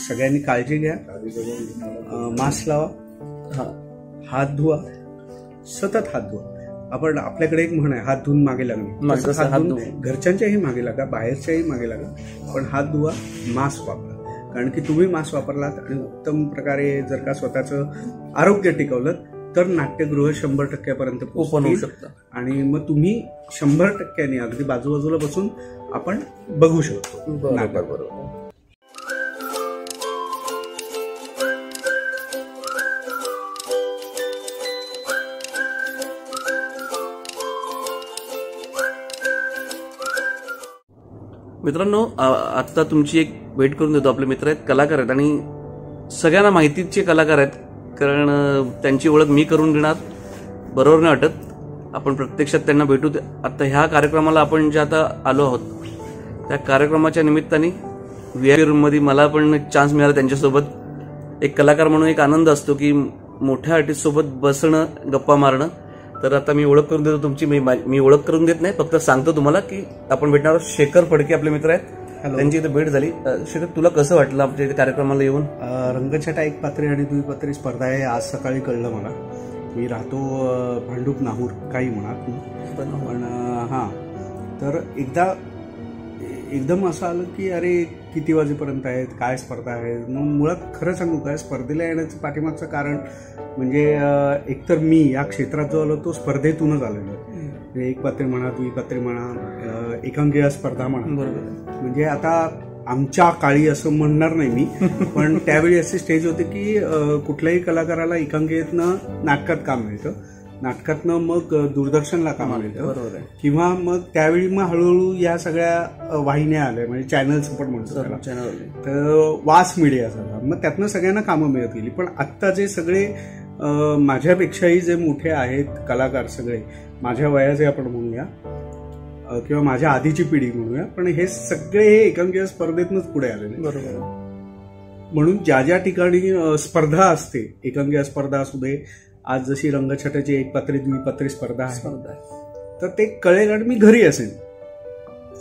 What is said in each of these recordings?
सगळ्यांनी काळजी घ्या, मास्क लावा, हात धुवा, सतत हात धुवा. आपण आपल्याकडे एक म्हण आहे, हात धुवून मागे लागणे. घरच्यांच्याही मागे लागा, बाहेरच्याही मागे लागा, पण हात धुवा, मास्क वापरा. कारण की तुम्ही मास्क वापरलात आणि उत्तम प्रकारे जर का स्वतःचं आरोग्य टिकवलं तर नाट्यगृह 100% ओपन होऊ शकतं आणि मग तुम्ही 100% अगदी बाजूबाजूला बसून आपण बघू शकतो नाटक. बरोबर. मित्रांनो, आता तुमची एक भेट करून देतो. आपले मित्र आहेत, कलाकार आहेत आणि सगळ्यांना माहितीचे कलाकार आहेत, कारण त्यांची ओळख मी करून देणार बरोबर नाही वाटत. आपण प्रत्यक्षात त्यांना भेटू. आता ह्या कार्यक्रमाला आपण जे आता आलो आहोत त्या कार्यक्रमाच्या निमित्ताने VIP रूममध्ये मला पण एक चान्स मिळाला त्यांच्यासोबत. एक कलाकार म्हणून एक आनंद असतो की मोठ्या आर्टिस्ट सोबत बसणं, गप्पा मारणं. तर आता मी ओळख करून देतो तुमची. मी ओळख करून देत नाही, फक्त सांगतो तुम्हाला की आपण भेटणार आहोत. शेखर फडके आपले मित्र आहेत, त्यांची इथे भेट झाली. शेखर, तुला कसं वाटलं आमच्या इथे कार्यक्रमाला येऊन? रंगछटा एक पात्री आणि द्विपात्री स्पर्धा आहे आज सकाळी कळलं मला. मी राहतो भांडूप नाहूर, काही म्हणत पण हां. तर एकदम असं आलं की अरे किती वाजेपर्यंत आहेत, काय स्पर्धा आहे. मग मुळात खरं सांगू काय, स्पर्धेला येण्याचं पाठीमागचं कारण म्हणजे एकतर मी या क्षेत्रात जो आलो तो स्पर्धेतूनच आलेलो आहे. एक पात्री म्हणा, द्विपात्री म्हणा, एकांकिका स्पर्धा म्हणा. बरोबर. म्हणजे आता आमच्या काळी असं म्हणणार नाही मी, पण त्यावेळी अशी स्टेज होते की कुठल्याही कलाकाराला एकांकिकेतनं नाटकात काम मिळतं, नाटकातनं मग दूरदर्शनला काम मिळतं. बरोबर आहे. किंवा मग त्यावेळी मग हळूहळू या सगळ्या वाहिन्या आल्या, म्हणजे चॅनल्स आपण म्हणतो त्याला, तर वास मीडिया झाला. मग त्यातनं सगळ्यांना कामं मिळत गेली. पण आत्ता जे सगळे माझ्यापेक्षाही जे मोठे आहेत कलाकार, सगळे माझ्या वयाचे आपण म्हणूया किंवा माझ्या आधीची पिढी म्हणूया, पण हे सगळे हे एकांकिका स्पर्धेतनंच पुढे आलेले. बरोबर. म्हणून ज्या ज्या ठिकाणी स्पर्धा असते, एकांकिका स्पर्धा असू दे, आज जशी रंगछटाची एक पात्री द्विपात्री स्पर्धा आहे, तर ते कळेल आणि मी घरी असेल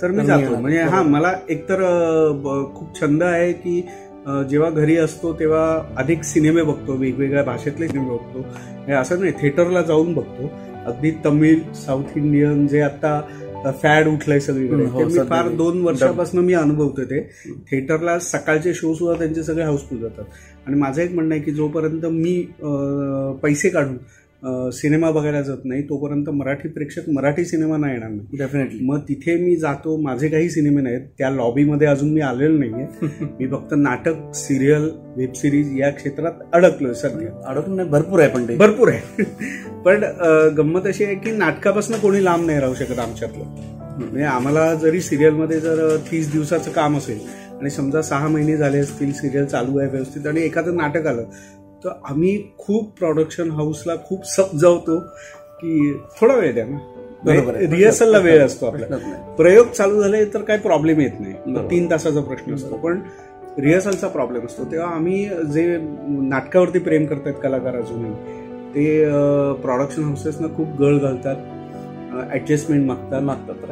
तर मी जातो. म्हणजे हां, मला एकतर खूप छंद आहे की जेव्हा घरी असतो तेव्हा अधिक सिनेमे बघतो, वेगवेगळ्या भाषेतले सिनेमे बघतो. हे असं नाही थिएटरला जाऊन बघतो. अगदी तमिळ, साऊथ इंडियन जे आता फॅड उठलंय सगळीकडे, मी फार 2 वर्षापासून मी अनुभवतोय. ते थिएटरला सकाळचे शो सुद्धा त्यांचे सगळे हाऊसफुल जातात. आणि माझं एक म्हणणं आहे की जोपर्यंत मी पैसे काढून सिनेमा बघायला जात नाही तोपर्यंत मराठी प्रेक्षक मराठी सिनेमा नाही येणार नाही. डेफिनेटली. मग तिथे मी जातो. माझे काही सिनेमे नाहीत, त्या लॉबीमध्ये अजून मी आलेलो नाहीये. मी फक्त नाटक, सिरियल, वेब सिरीज या क्षेत्रात अडकलोय सध्या. अडकून नाही, भरपूर आहे, पण भरपूर आहे. पण गंमत अशी आहे की नाटकापासून कोणी लांब नाही राहू शकत आमच्यातलं. म्हणजे आम्हाला जरी सिरियलमध्ये जर 30 दिवसाचं काम असेल आणि समजा 6 महिने झाले असतील, सिरियल चालू आहे व्यवस्थित आणि एखादं नाटक आलं, तर आम्ही खूप प्रोडक्शन हाऊसला खूप समजावतो की थोडा वेळ द्या ना. रिहर्सलला वेळ असतो आपला. प्रयोग चालू झाले तर काही प्रॉब्लेम येत नाही, 3 तासाचा प्रश्न असतो, पण रिहर्सलचा प्रॉब्लेम असतो. तेव्हा आम्ही जे नाटकावरती प्रेम करतात कलाकार अजूनही, ते प्रोडक्शन हाऊसेसना खूप गळ घालतात, ऍडजस्टमेंट मागतात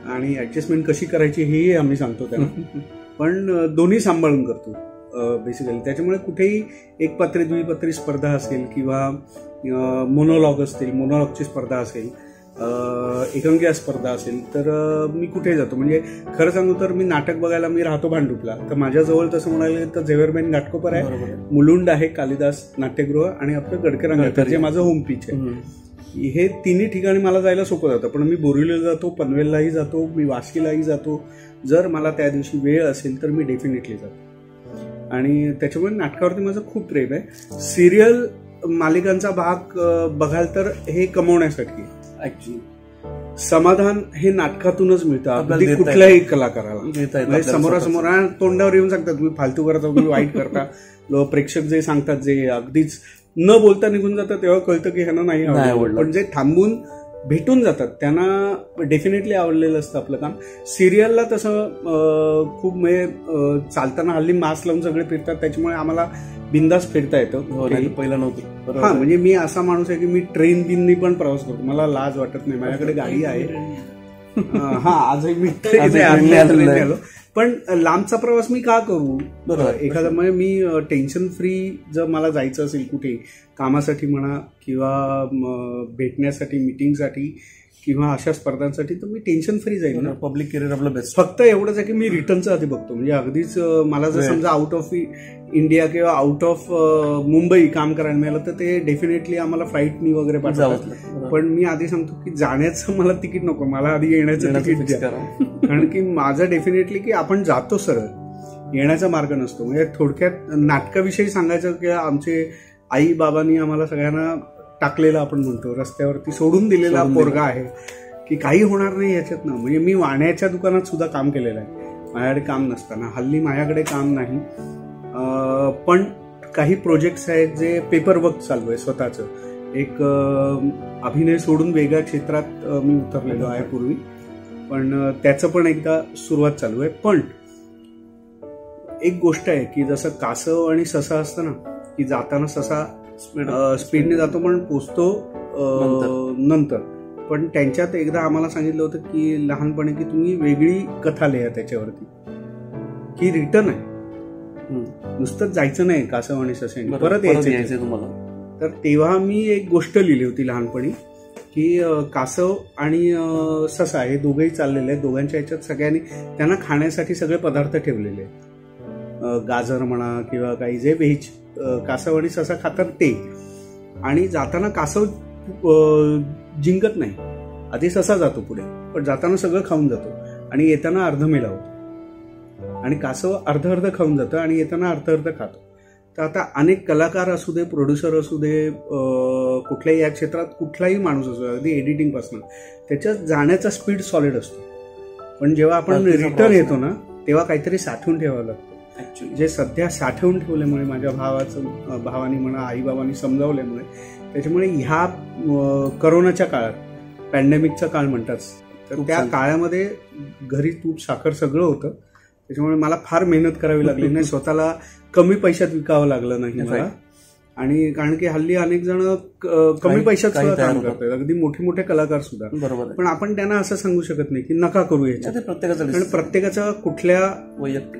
आणि ऍडजस्टमेंट कशी करायची हेही आम्ही सांगतो त्यांना. पण दोन्ही सांभाळून करतो बेसिकली. त्याच्यामुळे कुठेही एक पात्री द्विपात्री स्पर्धा असेल किंवा मोनोलॉग असतील, मोनोलॉगची स्पर्धा असेल, एकांकिका स्पर्धा असेल, तर मी कुठे जातो. म्हणजे खरं सांगू तर मी नाटक बघायला मी राहतो भांडुपला, तर माझ्याजवळ तसं म्हणाले तर झेवियरबेन घाटकोपर आहे, मुलुंड आहे, कालिदास नाट्यगृह आणि आपलं गडकरांगण जे माझं होम पिच आहे. हे तिन्ही ठिकाणी मला जायला सोपं जातं. पण मी बोरिवलीला जातो, पनवेललाही जातो, मी वाशीलाही जातो. जर मला त्या दिवशी वेळ असेल तर मी डेफिनेटली जातो. आणि त्याच्यामुळे नाटकावरती माझं खूप प्रेम आहे. सिरियल मालिकांचा भाग बघाल तर हे कमवण्यासाठी ऍक्च्युली समाधान हे नाटकातूनच मिळतं अगदी कुठल्याही कलाकाराला. समोरासमोर तोंडावर येऊन सांगतात तुम्ही फालतू करता, तुम्ही वाईट करता. प्रेक्षक जे सांगतात, जे अगदीच न बोलता निघून जातात, तेव्हा कळतं की ह्यांना नाही आवडलं. पण जे थांबून भेटून जातात त्यांना डेफिनेटली आवडलेलं असतं आपलं काम. सिरियलला तसं खूप म्हणजे चालताना हल्ली मास्क लावून सगळे फिरतात, त्याच्यामुळे आम्हाला बिंदास फिरता येतं. पहिला नव्हतं. हा, म्हणजे मी असा माणूस आहे की मी ट्रेन बिननी पण प्रवास करतो, मला लाज वाटत नाही, माझ्याकडे गाडी आहे. हा, आजही मी आलो. पण लांबचा प्रवास मी का करू? बरोबर. एखादा म्हणजे मी टेन्शन फ्री जर मला जायचं असेल कुठे कामासाठी म्हणा किंवा भेटण्यासाठी, मिटिंगसाठी किंवा अशा स्पर्धांसाठी, तर मी टेन्शन फ्री जाईल ना. पब्लिक करिअर आपलं बेस्ट. फक्त एवढंच आहे की मी रिटर्नचं आधी बघतो. म्हणजे अगदीच मला जर समजा आउट ऑफ इंडिया किंवा आउट ऑफ मुंबई काम करायला मिळालं तर ते डेफिनेटली आम्हाला फ्लाईटनी वगैरे पाठवतात. पण मी आधी सांगतो की जाण्याचं मला तिकीट नको, मला आधी येण्याचं तिकीट द्या. कारण की माझं डेफिनेटली की आपण जातो सरळ, येण्याचा मार्ग नसतो. म्हणजे थोडक्यात नाटकाविषयी सांगायचं की आमचे आई बाबांनी आम्हाला सगळ्यांना टाकलेला, आपण म्हणतो रस्त्यावरती सोडून दिलेला पोरगा आहे की काही होणार नाही याच्यातनं. म्हणजे मी वाण्याच्या दुकानात सुद्धा काम केलेलं आहे माझ्याकडे काम नसताना. हल्ली माझ्याकडे काम नाही, पण काही प्रोजेक्ट्स आहेत जे पेपर वर्क चालू आहे स्वतःचं. एक अभिनय सोडून वेगळ्या क्षेत्रात मी उतरलेलो आहे पूर्वी, पण त्याचं पण एकदा सुरुवात चालू आहे. पण एक गोष्ट आहे की जसं कासव आणि ससा असतं ना, की जाताना ससा स्पीडने जातो पण पोचतो नंतर. पण त्यांच्यात एकदा आम्हाला सांगितलं होतं की लहानपणी की तुम्ही वेगळी कथा लिहा त्याच्यावरती, की रिटर्न आहे, नुसतंच जायचं नाही कासव आणि ससेने, परत यायचं तुम्हाला. तर तेव्हा मी एक गोष्ट लिहिली होती लहानपणी की कासव आणि ससा हे दोघेही चाललेले आहेत. दोघांच्या ह्याच्यात सगळ्यांनी त्यांना खाण्यासाठी सगळे पदार्थ ठेवलेले आहेत, गाजर म्हणा किंवा काही जे व्हेज. कासव आणि ससा खातात ते, आणि जाताना कासव जिंकत नाही, आधी ससा जातो पुढे, पण जाताना सगळं खाऊन जातो आणि येताना अर्ध मेलावतो. आणि कासव अर्ध खाऊन जातं आणि येताना अर्ध खातो. तर आता अनेक कलाकार असू दे, प्रोड्युसर असू दे, कुठल्याही या क्षेत्रात कुठलाही माणूस असू दे, अगदी एडिटिंग पासून, त्याच्यात जाण्याचा स्पीड सॉलिड असतो. पण जेव्हा आपण रिटर्न येतो ना, तेव्हा काहीतरी साठवून ठेवावं लागतं. जे सध्या साठवून ठेवल्यामुळे माझ्या भावानी म्हणा, आईबाबांनी समजावल्यामुळे, त्याच्यामुळे ह्या करोनाच्या काळात, पॅन्डेमिकचा काळ म्हणतात, तर त्या काळामध्ये घरी तूप साखर सगळं होतं. त्याच्यामुळे मला फार मेहनत करावी लागली नाही, स्वतःला कमी पैशात विकावं लागलं नाही मला. आणि कारण की हल्ली अनेक जण कमी पैशात सुद्धा काम करतात, अगदी मोठे मोठे कलाकार सुद्धा. बरोबर. पण आपण त्यांना असं सांगू शकत नाही की नका करू याच्यात. कारण प्रत्येकाचा कुठल्या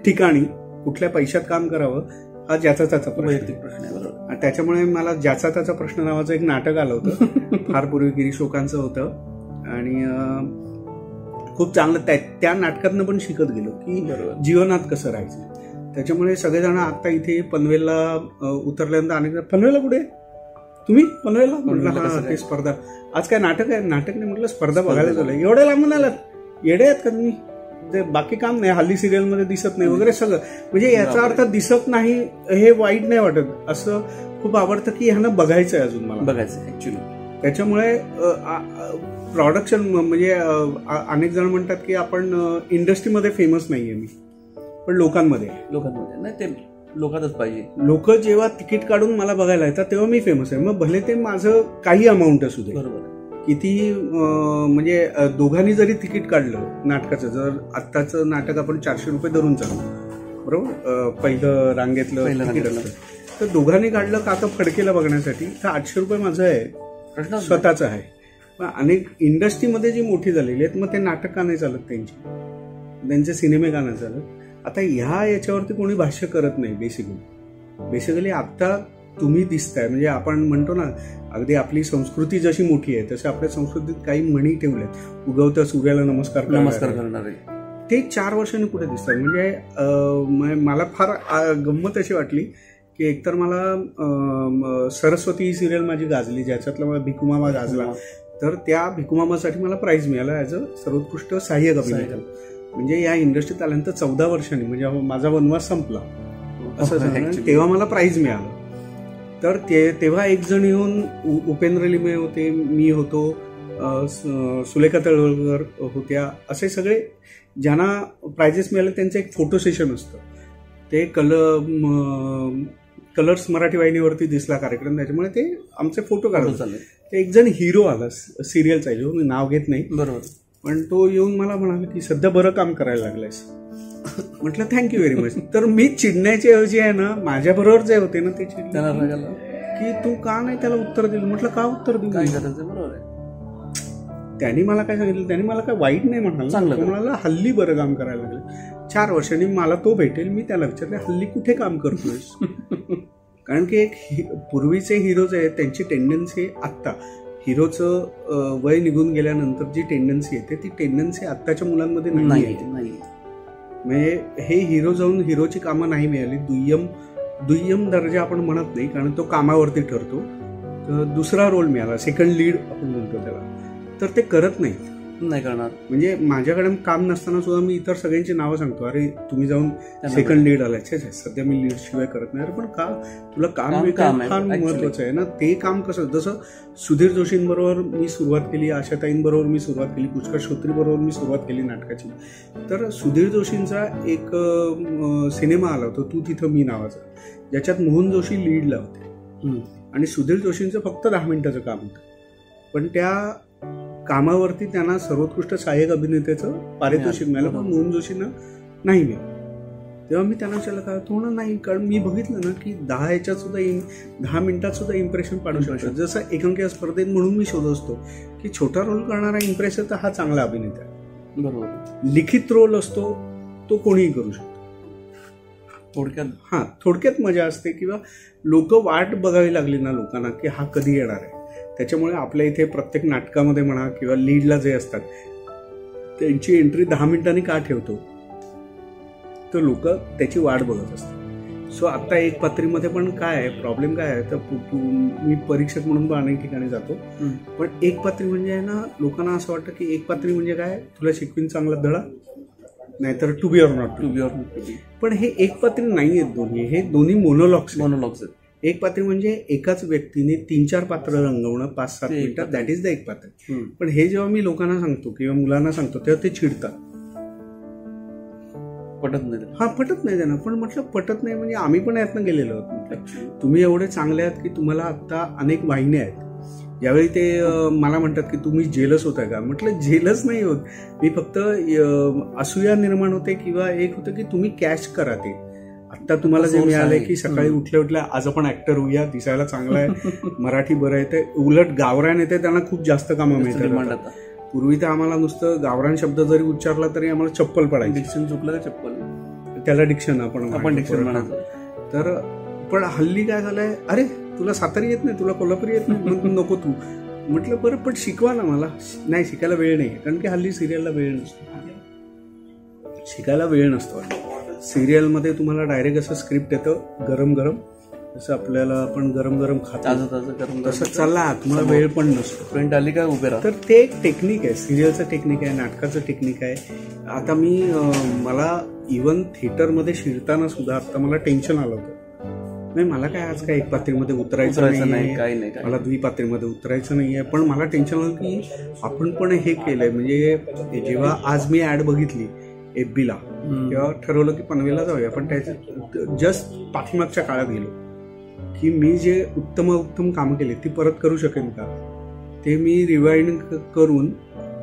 ठिकाणी कुठल्या पैशात काम करावं हा ज्याचा त्याचा वैयक्तिक प्रश्न आहे. बरोबर. त्याच्यामुळे मला ज्याचा त्याचा प्रश्न नावाचं एक नाटक आलं होतं फार पूर्वी, गिरीश शोकांचं होतं. आणि खूप चांगलं त्या नाटकातनं पण शिकत गेलो की जीवनात कसं राहायचं. त्याच्यामुळे सगळेजण आता इथे पनवेलला उतरल्यानंतर अनेक, पनवेलला कुठे तुम्ही? पनवेलला म्हटलं हा ते स्पर्धा. आज काय नाटक आहे? नाटक नाही म्हटलं, स्पर्धा बघायला झालं. एवढ्या लांबून आलात, येडे आहेत का तुम्ही? ते बाकी काम नाही, हल्ली सिरियलमध्ये दिसत नाही वगैरे सगळं. म्हणजे याचा अर्थ दिसत नाही हे वाईट नाही वाटत, असं खूप आवडतं की ह्यांना बघायचं आहे, अजून मला बघायचं ऍक्च्युली. त्याच्यामुळे प्रोडक्शन म्हणजे अनेक जण म्हणतात की आपण इंडस्ट्रीमध्ये फेमस नाहीये मी, पण लोकांमध्ये नाही, ते लोकांतच पाहिजे. लोक जेव्हा तिकीट काढून मला बघायला येतात तेव्हा मी फेमस आहे. मग भले ते माझं काही अमाऊंट असू दे, बरोबर, किती म्हणजे दोघांनी जरी तिकीट काढलं नाटकाचं, जर आत्ताचं नाटक आपण 400 रुपये धरून चालू, बरोबर, पहिलं रांगेतलं तिकीट असतं, तर दोघांनी काढलं का आता फडकेला बघण्यासाठी, तर 800 रुपये माझं आहे, स्वतःचं आहे. अनेक इंडस्ट्रीमध्ये जी मोठी झालेली आहेत, मग ते नाटक का नाही चालत त्यांचे सिनेमे का नाही चालत? आता ह्या याच्यावरती कोणी भाष्य करत नाही. बेसिकली आता तुम्ही दिसताय, म्हणजे आपण म्हणतो ना, अगदी आपली संस्कृती जशी मोठी आहे तशी आपल्या संस्कृतीत काही म्हणी ठेवल्यात. उगवत्या सूर्याला नमस्कार करणारे ते 4 वर्षांनी कुठे दिसतात. म्हणजे मला फार गंमत अशी वाटली की एकतर मला सरस्वती ही सिरियल माझी गाजली, ज्याच्यातला मला भिकुमामा गाजला, तर त्या भिकुमामासाठी मला प्राइज मिळाला ॲज अ सर्वोत्कृष्ट सहाय्यक अभिनेता. म्हणजे या इंडस्ट्रीत आल्यानंतर 14 वर्षांनी, म्हणजे माझा वनवास संपला असं, तेव्हा मला प्राइज मिळालं. तर तेव्हा एक जण येऊन, उपेंद्र लिमे होते, मी होतो, सुलेखा तळवलकर होत्या, असे सगळे ज्यांना प्राइजेस मिळाले त्यांचं एक फोटो सेशन असतं. ते कलर्स मराठी वाहिनीवरती दिसला कार्यक्रम, त्याच्यामुळे ते आमचे फोटो काढत आले. ते एक जण हिरो आला सिरियलचा, जो मी नाव घेत नाही, बरोबर, पण तो येऊन मला म्हणाला की सध्या बरं काम करायला लागलायस. म्हटलं थँक्यू व्हेरी मच. तर मी चिडण्याच्या ऐवजी आहे ना, माझ्या बरोबर जे होते ना ते चिडले की तू का नाही त्याला उत्तर दिलं. म्हटलं का उत्तर देऊ, बरोबर आहे. त्यांनी मला काय सांगितलं, त्यांनी मला काय वाईट नाही म्हणाला, तो म्हणाला हल्ली बरं काम करायला लागलं. 4 वर्षांनी मला तो भेटेल. मी त्याला विचारले हल्ली कुठे काम करतोयस? कारण की एक पूर्वीचे हिरोज आहेत त्यांची टेंडन्सी आत्ता हिरोचं वय निघून गेल्यानंतर जी टेंडन्सी येते ती टेंडन्सी आत्ताच्या मुलांमध्ये नाही. म्हणजे हे हिरो जाऊन हिरोची कामं नाही मिळाली, दुय्यम दर्जा आपण म्हणत नाही कारण तो कामावरती ठरतो, तर दुसरा रोल मिळाला, सेकंड लीड आपण म्हणतो त्याला, तर ते करत नाही करणार. म्हणजे माझ्याकडे काम नसताना सुद्धा मी इतर सगळ्यांची नावं सांगतो, अरे तुम्ही जाऊन सेकंड लीड आलाय, सध्या मी लीड शिवाय करत नाही. अरे पण का, तुला काम फार महत्वाचं आहे ना. ते काम कसं, जसं सुधीर जोशींबरोबर मी सुरुवात केली, आशाताईंबरोबर मी सुरुवात केली, पुष्कर श्रोत्री बरोबर मी सुरुवात केली नाटकाची. तर सुधीर जोशींचा एक सिनेमा आला होता तू तिथं मी नावाचा, ज्याच्यात मोहन जोशी लीडला होते आणि सुधीर जोशींचं फक्त 10 मिनिटाचं काम होतं, पण त्या कामावरती त्यांना सर्वोत्कृष्ट सहाय्यक अभिनेत्याचं पारितोषिक मिळालं, पण मोहन जोशींना नाही मिळालं. तेव्हा मी त्यांना विचारलं का, तो नाही, कारण मी बघितलं ना की 10 मिनिटात सुद्धा इम्प्रेशन पाडू शकतो. जसं एकांकिका स्पर्धेत म्हणून मी शोधत असतो की छोटा रोल करणारा इम्प्रेशन तर हा चांगला अभिनेता आहे. बरोबर. लिखित रोल असतो तो कोणीही करू शकतो. थोडक्यात मजा असते, किंवा लोक वाट बघावी लागली ना लोकांना की हा कधी येणार आहे. त्याच्यामुळे आपल्या इथे प्रत्येक नाटकामध्ये म्हणा किंवा लीडला जे असतात त्यांची एंट्री 10 मिनिटांनी का ठेवतो, तर लोक त्याची वाट बघत असतात. सो आता एक पात्रीमध्ये पण काय आहे, प्रॉब्लेम काय आहे, तर मी परीक्षक म्हणून पण अनेक ठिकाणी जातो, पण एक पात्री म्हणजे आहे ना, लोकांना असं वाटतं की एक पात्री म्हणजे काय, तुला शिकवीन चांगला धडा, नाहीतर to be or not to be. पण हे एक पात्री नाही आहेत दोन्ही, हे दोन्ही मोनोलॉग्स आहेत. एक पात्री म्हणजे एकाच व्यक्तीने 3-4 पात्र रंगवणं 5-7 मिनिटात, दॅट इज द एक पात्र. पण हे जेव्हा मी लोकांना सांगतो किंवा मुलांना सांगतो तेव्हा ते चिडतात, पटत नाही त्यांना. पण म्हटलं पटत नाही म्हणजे आम्ही पण यातनं गेलेलो आहोत. म्हटलं तुम्ही एवढे चांगले आहात की तुम्हाला आता अनेक वाहिन्या आहेत. यावेळी ते मला म्हणतात की तुम्ही जेलस होताय का. म्हटलं जेलस नाही होत, मी फक्त असूया निर्माण होते किंवा एक होतं की तुम्ही कॅच करा ते. आता तुम्हाला जे मिळालंय की सकाळी उठल्या आज आपण ऍक्टर होऊया, दिसायला चांगला आहे, मराठी बरं येते, उलट गावरान येते त्यांना खूप जास्त कामं मिळतात. पूर्वी तर आम्हाला नुसतं गावरान शब्द जरी उच्चारला तरी आम्हाला चप्पल पडायची. डिक्शन चुकलं का चप्पल, त्याला डिक्शन आपण डिक्शन म्हणायचं. तर पण हल्ली काय झालंय, अरे तुला सातारी येत नाही, तुला कोल्हापुरी येत नाही, नको तू. म्हटलं बरं पण शिकवा ना मला. नाही, शिकायला वेळ नाही, कारण की हल्ली सिरियलला वेळ नसतो, शिकायला वेळ नसतो. सिरियलमध्ये तुम्हाला डायरेक्ट असं स्क्रिप्ट येतं गरम गरम, जसं आपल्याला आपण गरम गरम खातो तसं चालला, तुम्हाला वेळ पण नसतो. प्रिंट आली का उभे राहा. तर ते एक टेक्निक आहे, सिरियलचं टेक्निक आहे, नाटकाचं टेक्निक आहे. आता मला इव्हन थिएटरमध्ये शिरताना सुद्धा आता मला टेन्शन आलं होतं. नाही, मला काय आज काय एक पात्रीमध्ये उतरायचं नाही, मला द्विपात्रीमध्ये उतरायचं नाहीये. पण मला टेन्शन आलं की आपण पण हे केलंय. म्हणजे जेव्हा आज मी ऍड बघितली FBला, तेव्हा ठरवलं की पनवेलला जाऊया. पण त्याच्या जस्ट पाठीमागच्या काळात गेलो की मी जे उत्तम कामं केली ती परत करू शकेन का, ते मी रिवाइंड करून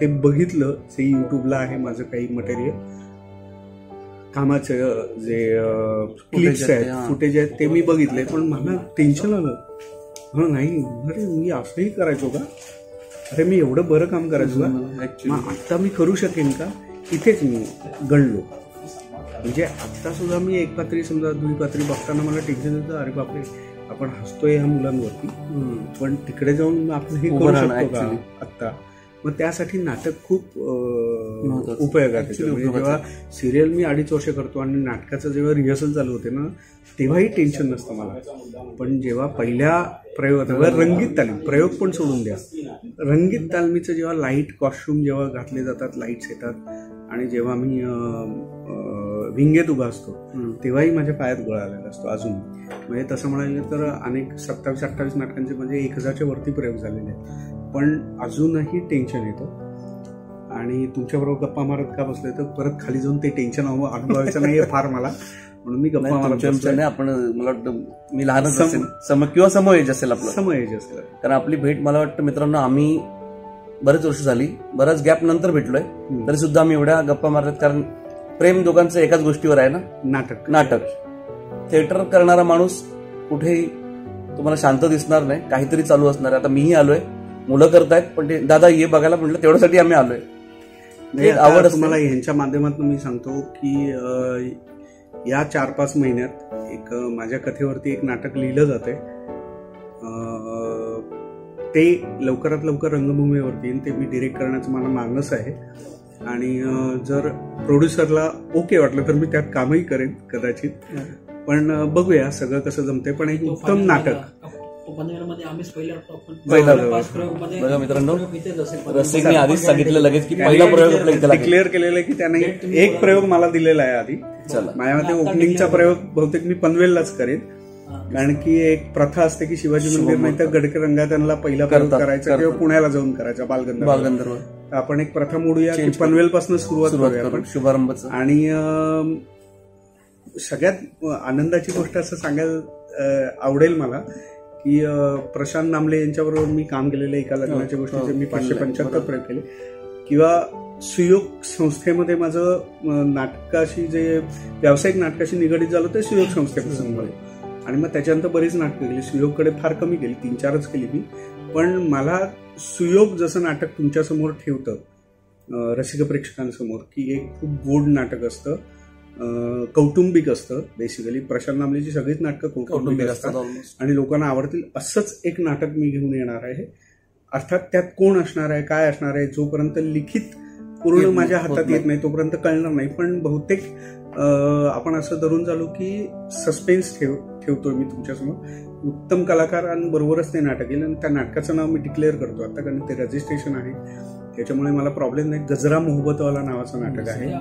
ते बघितलं. जे युट्यूबला आहे माझं काही मटेरियल, कामाचं जे क्लिप्स आहेत, फुटेज आहेत, ते मी बघितले. पण मला टेन्शन आलं, नाही अरे मी असंही करायचो का, अरे मी एवढं बरं काम करायचो का, मग आता मी करू शकेन का. इथेच मी गणलो. म्हणजे आता सुद्धा मी एक पात्री समजा द्विपात्री बघताना मला टेन्शन येतं, अरे बापरे आपण हसतोय ह्या मुलांवरती, पण तिकडे जाऊन आपण हे करू शकतो का आत्ता. मग त्यासाठी नाटक खूप उपयोगात येतं. म्हणजे जेव्हा सिरियल मी 2.5 वर्ष करतो आणि नाटकाचं जेव्हा रिहर्सल चालू होते ना, तेव्हाही टेन्शन नसतं मला. पण जेव्हा पहिल्या प्रयोगात रंगीत तालीम, प्रयोग पण सोडून द्या, रंगीत तालमीचं जेव्हा लाईट कॉस्ट्युम जेव्हा घातले जातात, लाईट्स येतात, आणि जेव्हा मी विंगेत उभा असतो तेव्हाही माझ्या पायात गोळा आलेला असतो अजून. म्हणजे तसं म्हणाले तर अनेक 27-28 नाटकांचे म्हणजे 1000च्या वरती प्रयोग झालेले आहेत. पण अजूनही टेन्शन येतं. आणि तुमच्याबरोबर गप्पा मारत का बसले, तर परत खाली जाऊन ते टेन्शन अनुभवायचं नाहीये फार मला, म्हणून मी गप्पा मारत नाही. आपण मला वाटतं मी लहानच असेल किंवा समएज असेल, आपलं समएज असेल. कारण आपली भेट मला वाटतं मित्रांनो, आम्ही बरेच वर्ष झाली, बराच गॅप नंतर भेटलोय, तरी सुद्धा आम्ही एवढ्या गप्पा मारत. कारण प्रेम दोघांचं एकाच गोष्टीवर आहे ना, नाटक. थिएटर करणारा माणूस कुठेही तुम्हाला शांत दिसणार नाही, काहीतरी चालू असणार आहे. आता मीही आलोय, मुलं करतायत, पण ते दादा ये बघायला म्हटलं तेवढ्यासाठी आम्ही आलोय. एक आवड तुम्हाला ह्यांच्या माध्यमातून मी सांगतो की या 4-5 महिन्यात एक माझ्या कथेवरती एक नाटक लिहिलं जातंय. ते लवकरात लवकर रंगभूमीवरती येईल. ते मी डिरेक्ट करण्याचं मला मानस आहे आणि जर प्रोड्युसरला ओके वाटलं तर मी त्यात कामही करेन कदाचित. पण बघूया सगळं कसं जमतंय. पण एक उत्तम नाटक बघा मित्रांनो, रसिकने आधीच सांगितलं लगेच की पहिला प्रयोग डिक्लेअर केलेला आहे की त्याने एक प्रयोग मला दिलेला आहे आधी. माझ्या मते ओपनिंगचा प्रयोग बहुतेक मी पनवेललाच करेन, कारण की एक प्रथा असते की शिवाजी मंदिर नाही तर गडकरी रंगायतनला पहिला प्रयोग करायचा किंवा पुण्याला जाऊन करायचा बालगंधर्व. आपण एक प्रथा मोडूया की पनवेलपासून सुरुवात करूया आपण शुभारंभाचं. आणि सगळ्यात आनंदाची गोष्ट असं सांगायला आवडेल मला की प्रशांत नामले यांच्याबरोबर मी काम केलेलं एका लग्नाच्या गोष्टीचे मी 575 प्रयोग केले. किंवा सुयोग संस्थेमध्ये माझं नाटकाशी जे व्यावसायिक नाटकाशी निगडीत झालं ते सुयोग संस्थेपासून. आणि मग त्याच्यानंतर बरीच नाटकं केली. सुयोगकडे फार कमी केली, 3-4च केली मी. पण मला सुयोग जसं नाटक तुमच्यासमोर ठेवतं रसिक प्रेक्षकांसमोर की एक खूप गोड नाटक असतं, कौटुंबिक असतं. बेसिकली प्रशांत नामलेची सगळीच नाटकं कौटुंबिक असतात आणि लोकांना आवडतील असंच एक नाटक मी घेऊन येणार आहे. अर्थात त्यात कोण असणार आहे, काय असणार आहे, जोपर्यंत लिखित पूर्ण माझ्या हातात येत नाही तोपर्यंत कळणार नाही. पण बहुतेक आपण असं धरून चालू की सस्पेन्स ठेवतोय मी तुमच्यासमोर. उत्तम कलाकारांबरोबरच ते नाटक येईल आणि त्या नाटकाचं नाव मी डिक्लेअर करतो आता, कारण ते रजिस्ट्रेशन आहे त्याच्यामुळे मला प्रॉब्लेम नाही. गजरा मोहब्बतवाला नावाचं नाटक आहे.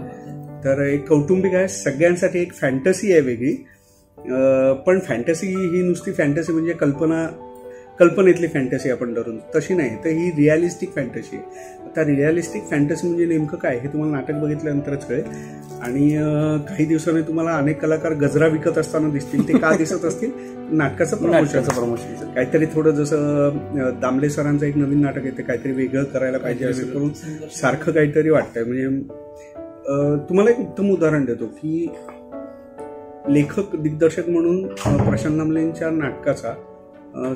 तर एक कौटुंबिक आहे, सगळ्यांसाठी एक फॅन्टसी आहे वेगळी. पण फॅन्टसी ही नुसती फॅन्टसी म्हणजे कल्पनेतली फॅन्टसी आपण धरून तशी नाही, तर ही रिअलिस्टिक फॅन्टसी आहे. आता रिअलिस्टिक फॅन्टसी म्हणजे नेमकं काय हे तुम्हाला नाटक बघितल्यानंतरच कळेल. आणि काही दिवसांनी तुम्हाला अनेक कलाकार गजरा विकत असताना दिसतील. ते का दिसत असतील? नाटकाचं प्रमोशन. काहीतरी थोडं जसं दामले सरांचं एक नवीन नाटक येते, काहीतरी वेगळं करायला पाहिजे असं करून सारखं काहीतरी वाटतंय. म्हणजे तुम्हाला एक उत्तम उदाहरण देतो की लेखक दिग्दर्शक म्हणून प्रशांत नामलेंच्या नाटकाचा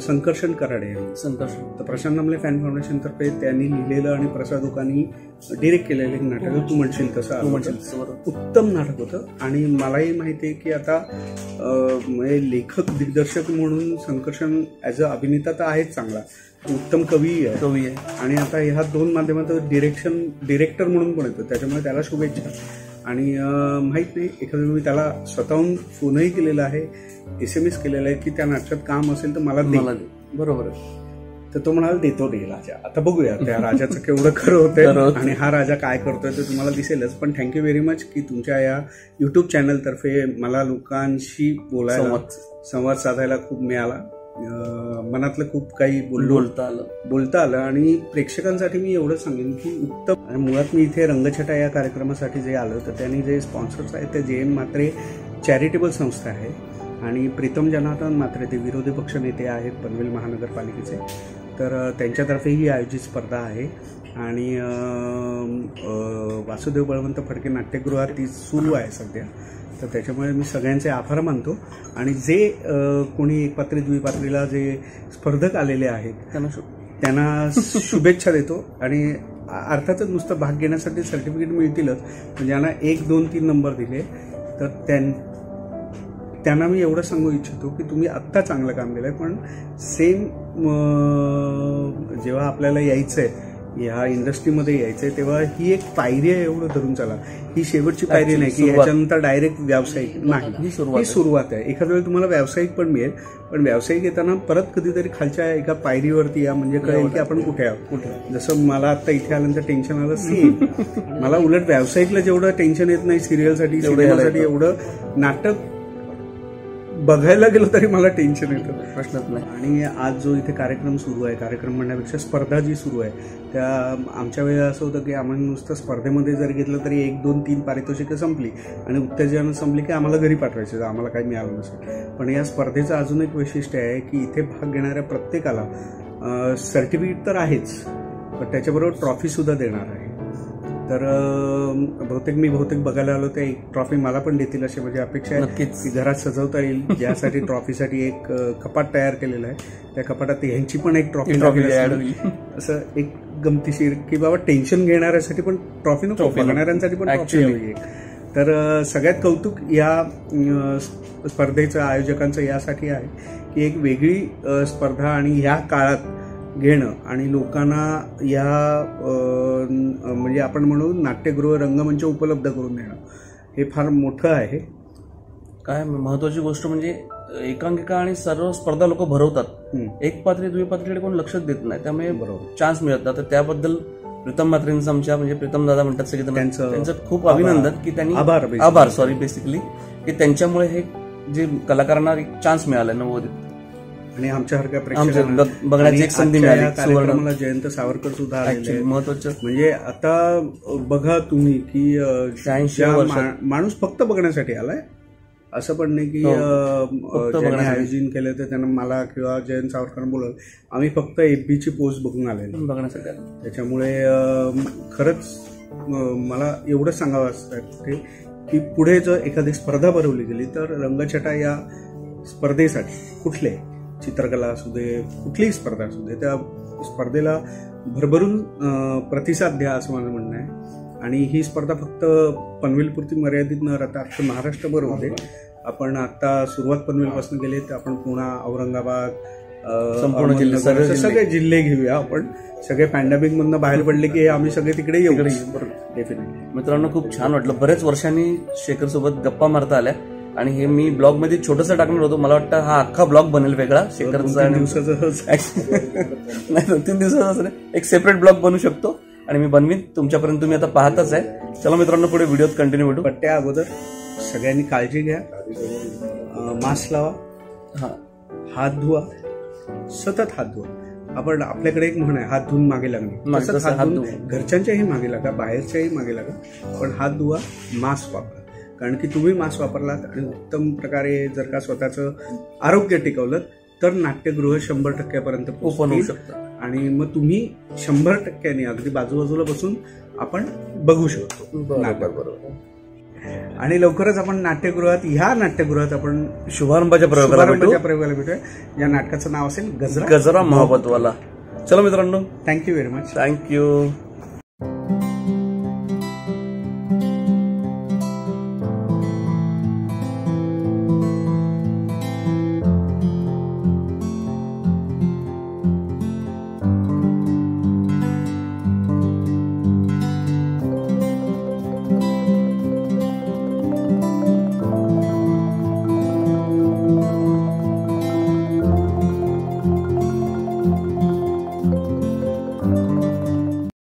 संकर्षण कराडे तर प्रशांत नामले फॅन फाउंडेशन तर्फे त्यांनी लिहिलेलं आणि प्रसाद ओकांनी डिरेक्ट केलेलं एक नाटक तू म्हणशील तसं उत्तम नाटक होतं. आणि मलाही माहिती आहे की आता लेखक दिग्दर्शक म्हणून संकर्षण ॲज अ अभिनेता तर आहेच चांगला, उत्तम कवी आहे. आणि आता ह्या 2 माध्यमात डिरेक्टर म्हणून पण येतो, त्याच्यामुळे त्याला शुभेच्छा. आणि माहीत नाही एखाद्या मी त्याला स्वतःहून फोनही केलेला आहे, SMS केलेला आहे की त्या नाटकात काम असेल तर मला दे. बरोबर आहे. तर तो म्हणाला देतो राजा. आता बघूया त्या राजाचं केवढं खरं होतंय आणि हा राजा काय करतोय ते तुम्हाला दिसेलच. पण थँक्यू व्हेरी मच की तुमच्या या YouTube चॅनलतर्फे मला लोकांशी बोलायला संवाद साधायला खूप मिळाला. मनातलं खूप काही बोलता आलं. आणि प्रेक्षकांसाठी मी एवढं सांगेन की उत्तम. आणि मुळात मी इथे रंगछटा या कार्यक्रमासाठी जे आलं तर त्यांनी जे स्पॉन्सर्स आहेत ते JN म्हात्रे चॅरिटेबल संस्था आहे आणि प्रीतम जनार्दन म्हात्रे ते विरोधी पक्ष नेते आहेत पनवेल महानगरपालिकेचे. तर त्यांच्यातर्फे ही आयोजित स्पर्धा आहे आणि वासुदेव बळवंत फडके नाट्यगृहात ती सुरू आहे सध्या. तर त्याच्यामुळे मी सगळ्यांचे आभार मानतो. आणि जे कोणी एकपात्री द्विपात्रीला जे स्पर्धक आलेले आहेत त्यांना शुभेच्छा देतो. आणि अर्थातच नुसतं भाग घेण्यासाठी सर्टिफिकेट मिळतीलच, पण ज्यांना 1, 2, 3 नंबर दिले तर त्यांना मी एवढं सांगू इच्छितो की तुम्ही आत्ता चांगलं काम केलंय, पण सेम जेव्हा आपल्याला यायचंय ह्या इंडस्ट्रीमध्ये यायचंय तेव्हा ही एक पायरी आहे एवढं धरून चला. ही शेवटची पायरी नाही की ह्याच्यानंतर डायरेक्ट व्यावसायिक नाही, ही सुरुवात आहे. एखाद्या वेळी तुम्हाला व्यावसायिक पण मिळेल, पण व्यावसायिक येताना परत कधीतरी खालच्या एका पायरीवरती या म्हणजे कळेल की आपण कुठे आहोत. जसं मला आता इथे आल्यानंतर टेन्शन आलं सेम. मला उलट व्यावसायिकला जेवढं टेन्शन येत नाही सिरियलसाठी सिनेमासाठी एवढं नाटक बघायला गेलो तरी मला टेन्शन येतं, प्रश्नच नाही. आणि आज जो इथे कार्यक्रम सुरू आहे, कार्यक्रम म्हणण्यापेक्षा स्पर्धा जी सुरू आहे त्या आमच्या वेळेला असं होतं की आम्हाला नुसतं स्पर्धेमध्ये जर घेतलं तरी 1, 2, 3 पारितोषिकं संपली आणि उत्तेजन संपली की आम्हाला घरी पाठवायचं, आम्हाला काही मिळालं नसेल. पण या स्पर्धेचं अजून एक वैशिष्ट्य आहे की इथे भाग घेणाऱ्या प्रत्येकाला सर्टिफिकेट तर आहेच, पण त्याच्याबरोबर ट्रॉफीसुद्धा देणार आहे. तर बहुतेक बघायला आलो तर एक ट्रॉफी मला पण देतील अशी माझी अपेक्षा आहे. नक्कीच ती घरात सजवता येईल. ज्यासाठी ट्रॉफीसाठी एक कपाट तयार केलेलं आहे, त्या कपाटात ह्यांची पण एक ट्रॉफी असं एक गमतीशीर की बाबा टेन्शन घेणाऱ्यासाठी पण ट्रॉफी नको, बघणाऱ्यांसाठी पण ट्रॉफी हवी. तर सगळ्यात कौतुक या स्पर्धेचं आयोजकांचं यासाठी आहे की एक वेगळी स्पर्धा आणि ह्या काळात घेणं आणि लोकांना या म्हणजे आपण म्हणू नाट्यगृह रंगमंच उपलब्ध करून देणं हे फार मोठं आहे. काय महत्वाची गोष्ट म्हणजे एकांकिका आणि सर्व स्पर्धा लोक भरवतात, एक पात्री दुई पात्रीकडे कोण लक्षच देत नाही, त्यामुळे चान्स मिळत नाही. तर त्याबद्दल प्रीतम म्हात्रेंचं आमच्या म्हणजे प्रीतम दादा म्हणतात सगळे त्यांचं खूप अभिनंदन की त्यांनी आभार बेसिकली की त्यांच्यामुळे हे जे कलाकारांना एक चान्स मिळाला नवोदित आणि आमच्यासारख्या प्रेक्षकांना बघण्याची एक संधी मिळाली. कार्यक्रमाला जयंत सावरकर सुद्धा आलेले महत्वाचं म्हणजे आता बघा तुम्ही की 80 माणूस फक्त बघण्यासाठी आलाय असं पण नाही की ज्यांनी आयोजन केलं तर त्यांना मला किंवा जयंत सावरकर बोलवलं, आम्ही फक्त एफबीची पोस्ट बघून आलेलो बघण्यासाठी. त्याच्यामुळे खरंच मला एवढंच सांगावं वाटतं की पुढे जर एखादी स्पर्धा भरवली गेली तर रंगछटा या स्पर्धेसाठी कुठले चित्रकला असू दे कुठलीही स्पर्धा असू दे त्या स्पर्धेला भरभरून प्रतिसाद द्या असं माझं म्हणणं आहे. आणि ही स्पर्धा फक्त पनवेलपुरती मर्यादित न राहता अख्खं महाराष्ट्रभर होते. आपण आता सुरुवात पनवेलपासून केली तर आपण पुणे, औरंगाबाद, संपूर्ण जिल्हे सगळे जिल्हे घेऊया. आपण सगळे पॅन्डेमिक मधनं बाहेर पडले की आम्ही सगळे तिकडे येऊ. डेफिनेटली. मित्रांनो खूप छान वाटलं, बरेच वर्षांनी शेखर सोबत गप्पा मारता आल्या आणि हे मी ब्लॉग मध्ये छोटंसं टाकणार होतो. मला वाटतं हा अख्खा ब्लॉग बनेल वेगळा शेखरचा आणि नाही 2-3 दिवसाचा एक सेपरेट ब्लॉग बनवू शकतो आणि मी बनवीन, तुमच्यापर्यंत तुम्ही आता पाहताच आहे. चला मित्रांनो पुढे व्हिडिओत कंटिन्यू भेटू. पण त्या अगोदर सगळ्यांनी काळजी घ्या, मास्क लावा, हात धुवा, सतत हात धुवा. आपण आपल्याकडे एक म्हण आहे हात धुवून मागे लागणे, घरच्यांच्याही मागे लागा, बाहेरच्याही मागे लागा, पण हात धुवा, मास्क वापरा. कारण की तुम्ही मास्क वापरलात आणि उत्तम प्रकारे जर का स्वतःचं आरोग्य टिकवलं तर नाट्यगृह 100% ओपन होऊ शकतं आणि मग तुम्ही 100% अगदी बाजूबाजूला बसून आपण बघू शकतो. बरोबर. आणि लवकरच आपण ह्या नाट्यगृहात आपण शुभारंभाच्या प्रयोगाला भेटूया. या नाटकाचं नाव असेल गजरा मोहब्बतवाला. चला मित्रांनो, थँक्यू व्हेरी मच. थँक्यू.